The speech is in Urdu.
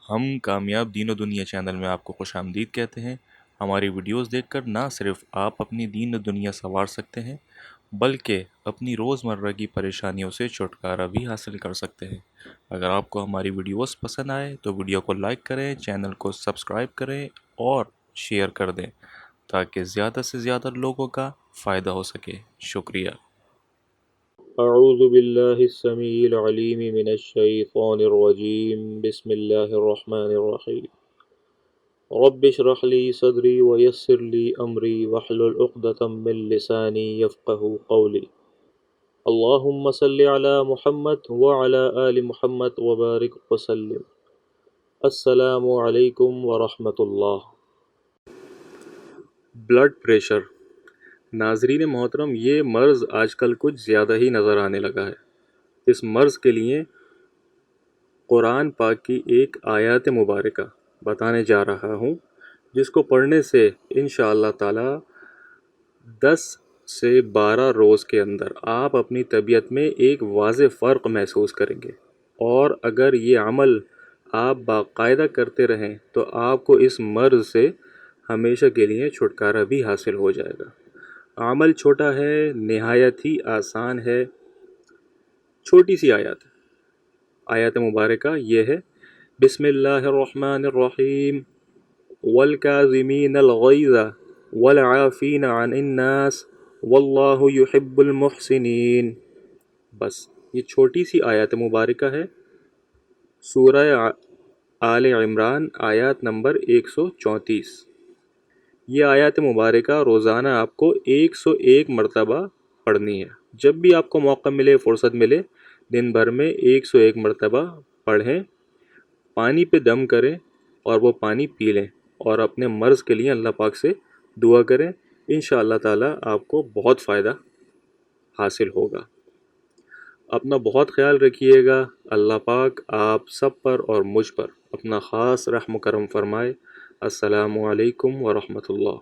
ہم کامیاب دین و دنیا چینل میں آپ کو خوش آمدید کہتے ہیں۔ ہماری ویڈیوز دیکھ کر نہ صرف آپ اپنی دین و دنیا سنوار سکتے ہیں بلکہ اپنی روزمرہ کی پریشانیوں سے چھٹکارا بھی حاصل کر سکتے ہیں۔ اگر آپ کو ہماری ویڈیوز پسند آئے تو ویڈیو کو لائک کریں، چینل کو سبسکرائب کریں اور شیئر کر دیں تاکہ زیادہ سے زیادہ لوگوں کا فائدہ ہو سکے۔ شکریہ۔ اعوذ باللہ السمیع العلیم من الشیطان الرجیم بسم اللہ الرحمن الرحیم رب اشرح لی صدری ویسر لی امری واحلل عقدۃ من لسانی یفقهوا قولی اللہم صل علی محمد وعلی آل محمد وبارک وسلم۔ السلام علیکم ورحمۃ اللہ۔ Blood pressure. ناظرین محترم، یہ مرض آج کل کچھ زیادہ ہی نظر آنے لگا ہے۔ اس مرض کے لیے قرآن پاک کی ایک آیات مبارکہ بتانے جا رہا ہوں، جس کو پڑھنے سے انشاءاللہ تعالی 10 سے 12 روز کے اندر آپ اپنی طبیعت میں ایک واضح فرق محسوس کریں گے، اور اگر یہ عمل آپ باقاعدہ کرتے رہیں تو آپ کو اس مرض سے ہمیشہ کے لیے چھٹکارا بھی حاصل ہو جائے گا۔ عمل چھوٹا ہے، نہایت ہی آسان ہے، چھوٹی سی آیات مبارکہ یہ ہے: بسم اللہ الرحمن الرحیم والکاظمین الغیظ والعافین عن الناس واللہ یحب المحسنین۔ بس یہ چھوٹی سی آیات مبارکہ ہے، سورہ آل عمران آیات نمبر 134۔ یہ آیات مبارکہ روزانہ آپ کو 101 مرتبہ پڑھنی ہے۔ جب بھی آپ کو موقع ملے، فرصت ملے، دن بھر میں 101 مرتبہ پڑھیں، پانی پہ دم کریں اور وہ پانی پی لیں، اور اپنے مرض کے لیے اللہ پاک سے دعا کریں۔ انشاءاللہ تعالی آپ کو بہت فائدہ حاصل ہوگا۔ اپنا بہت خیال رکھیے گا۔ اللہ پاک آپ سب پر اور مجھ پر اپنا خاص رحم و کرم فرمائے۔ السلام علیکم ورحمۃ اللہ۔